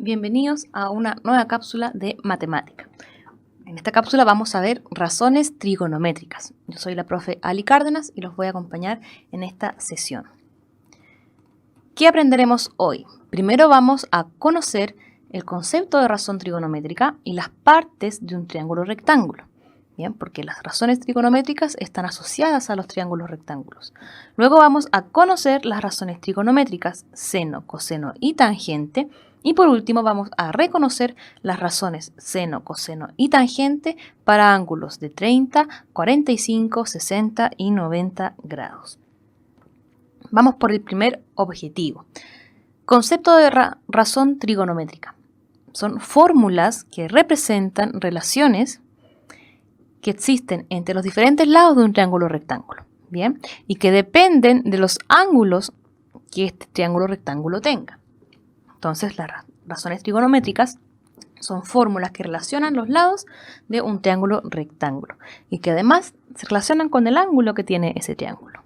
Bienvenidos a una nueva cápsula de matemática. En esta cápsula vamos a ver razones trigonométricas. Yo soy la profe Ali Cárdenas y los voy a acompañar en esta sesión. ¿Qué aprenderemos hoy? Primero vamos a conocer el concepto de razón trigonométrica y las partes de un triángulo rectángulo. Bien, porque las razones trigonométricas están asociadas a los triángulos rectángulos. Luego vamos a conocer las razones trigonométricas, seno, coseno y tangente. Y por último vamos a reconocer las razones seno, coseno y tangente para ángulos de 30, 45, 60 y 90 grados. Vamos por el primer objetivo. Concepto de razón trigonométrica. Son fórmulas que representan relaciones que existen entre los diferentes lados de un triángulo rectángulo, ¿bien? Y que dependen de los ángulos que este triángulo rectángulo tenga. Entonces, las razones trigonométricas son fórmulas que relacionan los lados de un triángulo rectángulo y que además se relacionan con el ángulo que tiene ese triángulo.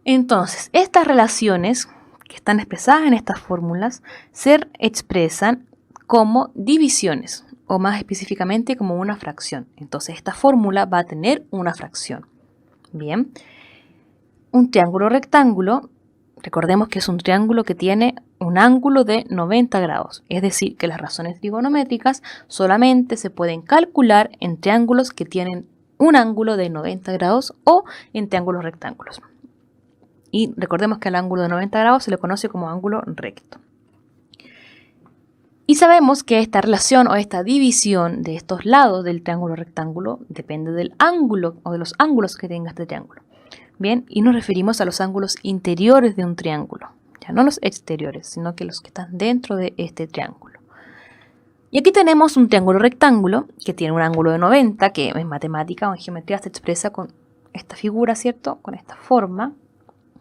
Entonces, estas relaciones que están expresadas en estas fórmulas se expresan como divisiones o más específicamente como una fracción. Entonces, esta fórmula va a tener una fracción. Bien, un triángulo rectángulo, recordemos que es un triángulo que tiene un ángulo de 90 grados, es decir, que las razones trigonométricas solamente se pueden calcular en triángulos que tienen un ángulo de 90 grados o en triángulos rectángulos. Y recordemos que al ángulo de 90 grados se le conoce como ángulo recto. Y sabemos que esta relación o esta división de estos lados del triángulo rectángulo depende del ángulo o de los ángulos que tenga este triángulo. Bien, y nos referimos a los ángulos interiores de un triángulo, ya no los exteriores, sino que los que están dentro de este triángulo. Y aquí tenemos un triángulo rectángulo que tiene un ángulo de 90, que en matemática o en geometría se expresa con esta figura, ¿cierto? Con esta forma,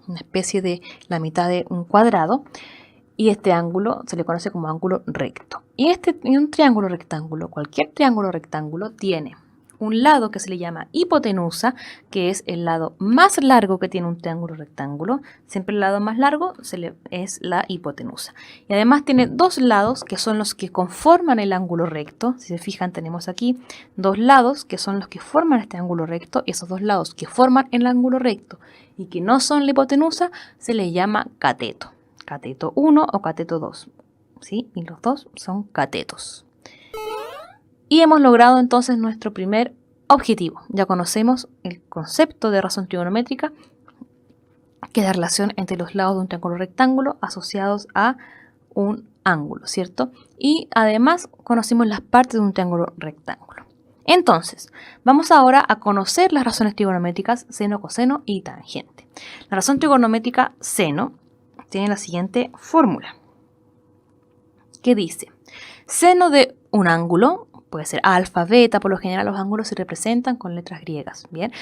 una especie de la mitad de un cuadrado. Y este ángulo se le conoce como ángulo recto. Y un triángulo rectángulo, cualquier triángulo rectángulo, tiene un lado que se le llama hipotenusa, que es el lado más largo que tiene un triángulo rectángulo. Siempre el lado más largo es la hipotenusa. Y además tiene dos lados que son los que conforman el ángulo recto. Si se fijan, tenemos aquí dos lados que son los que forman este ángulo recto. Esos dos lados que forman el ángulo recto y que no son la hipotenusa se les llama cateto. Cateto 1 o cateto 2, ¿sí? Y los dos son catetos. Y hemos logrado entonces nuestro primer objetivo. Ya conocemos el concepto de razón trigonométrica, que es la relación entre los lados de un triángulo rectángulo asociados a un ángulo, ¿cierto? Y además conocimos las partes de un triángulo rectángulo. Entonces, vamos ahora a conocer las razones trigonométricas seno, coseno y tangente. La razón trigonométrica seno tiene la siguiente fórmula, que dice, seno de un ángulo, puede ser alfa, beta, por lo general los ángulos se representan con letras griegas, ¿bien?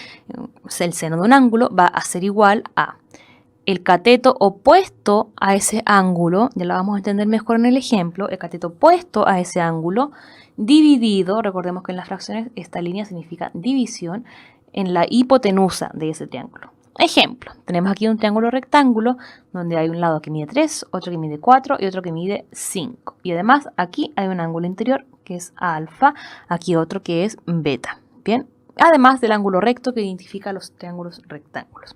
El seno de un ángulo va a ser igual a el cateto opuesto a ese ángulo, ya lo vamos a entender mejor en el ejemplo, el cateto opuesto a ese ángulo, dividido, recordemos que en las fracciones esta línea significa división, en la hipotenusa de ese triángulo. Ejemplo, tenemos aquí un triángulo rectángulo donde hay un lado que mide 3, otro que mide 4 y otro que mide 5. Y además aquí hay un ángulo interior que es alfa, aquí otro que es beta. Bien, además del ángulo recto que identifica los triángulos rectángulos.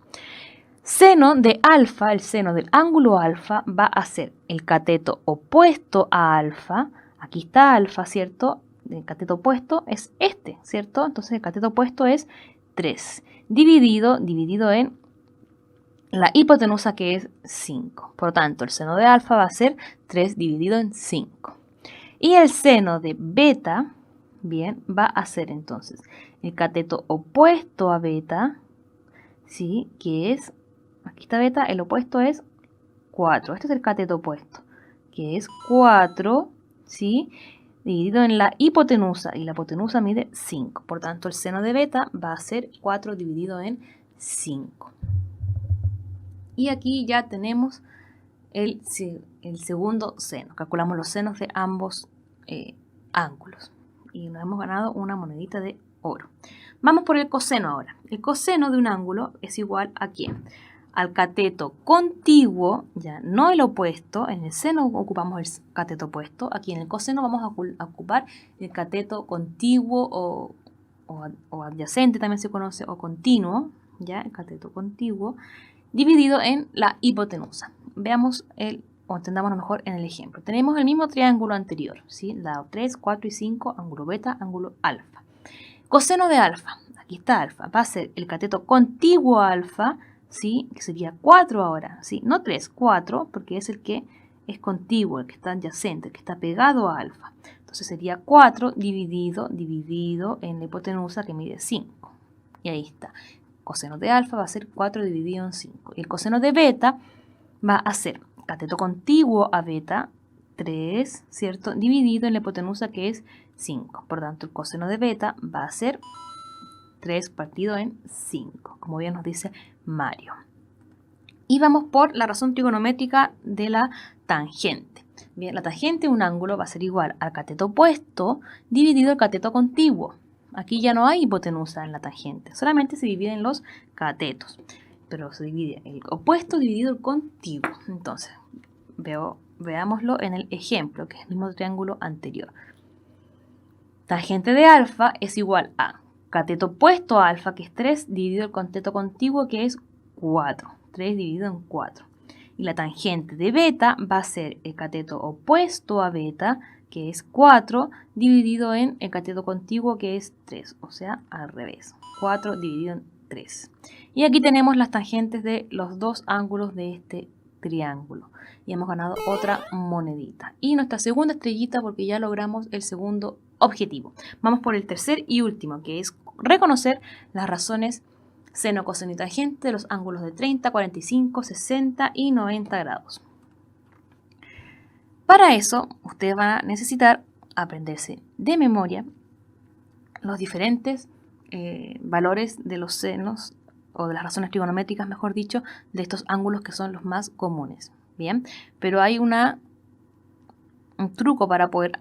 Seno de alfa, el seno del ángulo alfa va a ser el cateto opuesto a alfa. Aquí está alfa, ¿cierto? El cateto opuesto es este, ¿cierto? Entonces el cateto opuesto es 3, dividido en la hipotenusa que es 5. Por lo tanto, el seno de alfa va a ser 3 dividido en 5. Y el seno de beta, bien, va a ser entonces el cateto opuesto a beta, ¿sí? Que es, aquí está beta, el opuesto es 4. Este es el cateto opuesto, que es 4, ¿sí? Dividido en la hipotenusa, y la hipotenusa mide 5. Por tanto, el seno de beta va a ser 4 dividido en 5. Y aquí ya tenemos el segundo seno. Calculamos los senos de ambos ángulos. Y nos hemos ganado una monedita de oro. Vamos por el coseno ahora. El coseno de un ángulo es igual a ¿quién? al cateto contiguo, ya no el opuesto. En el seno ocupamos el cateto opuesto. Aquí en el coseno vamos a ocupar el cateto contiguo o adyacente, también se conoce, o continuo, ya el cateto contiguo, dividido en la hipotenusa. Veamos o entendámoslo mejor en el ejemplo. Tenemos el mismo triángulo anterior, ¿sí? Lado 3, 4 y 5, ángulo beta, ángulo alfa. Coseno de alfa, aquí está alfa, va a ser el cateto contiguo a alfa, ¿sí? Que sería 4 ahora, ¿sí? No 3, 4, porque es el que es contiguo, el que está adyacente, el que está pegado a alfa. Entonces sería 4 dividido en la hipotenusa que mide 5. Y ahí está. Coseno de alfa va a ser 4 dividido en 5. Y el coseno de beta va a ser cateto contiguo a beta, 3, ¿cierto? Dividido en la hipotenusa que es 5. Por tanto, el coseno de beta va a ser 3 partido en 5, como bien nos dice Mario. Y vamos por la razón trigonométrica de la tangente. Bien, la tangente de un ángulo va a ser igual al cateto opuesto dividido el cateto contiguo. Aquí ya no hay hipotenusa en la tangente, solamente se dividen los catetos. Pero se divide el opuesto dividido el contiguo. Entonces, veámoslo en el ejemplo, que es el mismo triángulo anterior. Tangente de alfa es igual a cateto opuesto a alfa, que es 3, dividido el cateto contiguo, que es 4. 3 dividido en 4. Y la tangente de beta va a ser el cateto opuesto a beta, que es 4, dividido en el cateto contiguo, que es 3. O sea, al revés. 4 dividido en 3. Y aquí tenemos las tangentes de los dos ángulos de este triángulo. Y hemos ganado otra monedita. Y nuestra segunda estrellita, porque ya logramos el segundo objetivo. Vamos por el tercer y último, que es reconocer las razones seno, coseno y tangente de los ángulos de 30, 45, 60 y 90 grados. Para eso, ustedes van a necesitar aprenderse de memoria los diferentes valores de los senos, o de las razones trigonométricas, mejor dicho, de estos ángulos que son los más comunes. Bien, pero hay un truco para poder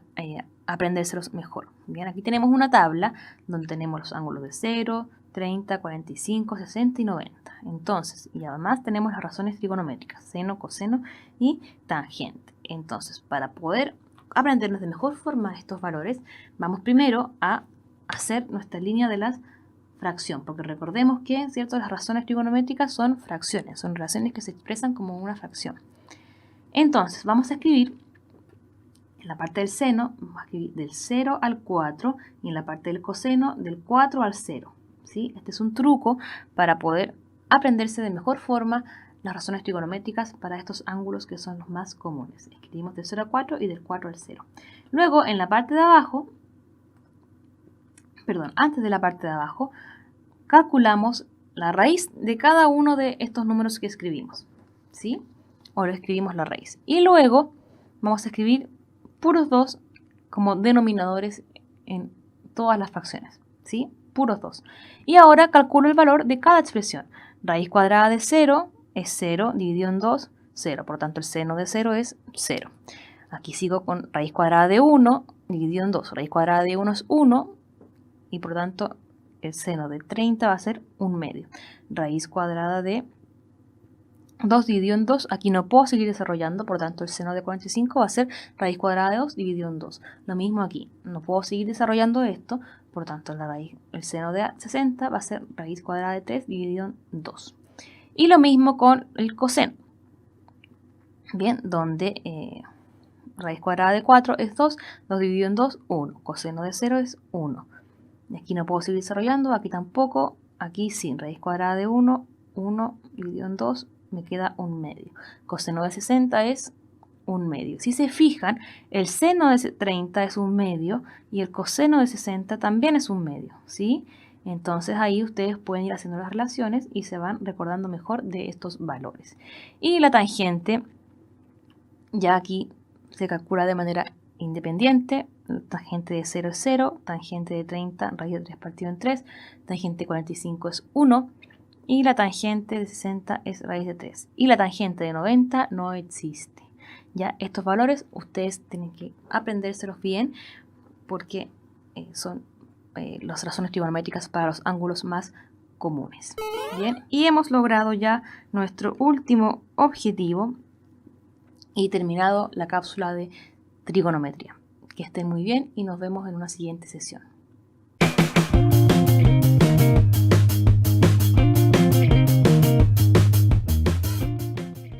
aprendérselos mejor. Bien, aquí tenemos una tabla donde tenemos los ángulos de 0, 30, 45, 60 y 90. Entonces, y además tenemos las razones trigonométricas, seno, coseno y tangente. Entonces, para poder aprendernos de mejor forma estos valores, vamos primero a hacer nuestra línea de la fracción, porque recordemos que, ¿cierto?, las razones trigonométricas son fracciones, son relaciones que se expresan como una fracción. Entonces, vamos a escribir en la parte del seno, vamos a escribir del 0 al 4, y en la parte del coseno del 4 al 0. ¿Sí? Este es un truco para poder aprenderse de mejor forma las razones trigonométricas para estos ángulos que son los más comunes. Escribimos del 0 al 4 y del 4 al 0. Luego, en la parte de abajo, antes de la parte de abajo, calculamos la raíz de cada uno de estos números que escribimos. ¿Sí? O lo escribimos la raíz. Y luego vamos a escribir puros 2 como denominadores en todas las fracciones. ¿Sí? Puros 2. Y ahora calculo el valor de cada expresión. Raíz cuadrada de 0 es 0 dividido en 2, 0. Por tanto, el seno de 0 es 0. Aquí sigo con raíz cuadrada de 1 dividido en 2. Raíz cuadrada de 1 es 1 y por tanto el seno de 30 va a ser 1 medio. Raíz cuadrada de 2 dividido en 2, aquí no puedo seguir desarrollando, por tanto el seno de 45 va a ser raíz cuadrada de 2 dividido en 2. Lo mismo aquí, no puedo seguir desarrollando esto, por tanto el seno de 60 va a ser raíz cuadrada de 3 dividido en 2. Y lo mismo con el coseno. Bien, donde raíz cuadrada de 4 es 2, 2 dividido en 2, 1. Coseno de 0 es 1. Y aquí no puedo seguir desarrollando, aquí tampoco, aquí sí, raíz cuadrada de 1, 1 dividido en 2, me queda 1 medio. Coseno de 60 es 1 medio. Si se fijan, el seno de 30 es 1 medio y el coseno de 60 también es 1 medio, ¿sí? Entonces ahí ustedes pueden ir haciendo las relaciones y se van recordando mejor de estos valores. Y la tangente, ya aquí se calcula de manera independiente. Tangente de 0 es 0, tangente de 30, raíz de 3 partido en 3, tangente de 45 es 1, y la tangente de 60 es raíz de 3. Y la tangente de 90 no existe. Ya estos valores ustedes tienen que aprendérselos bien porque son las razones trigonométricas para los ángulos más comunes. Bien, y hemos logrado ya nuestro último objetivo y terminado la cápsula de trigonometría. Que estén muy bien y nos vemos en una siguiente sesión.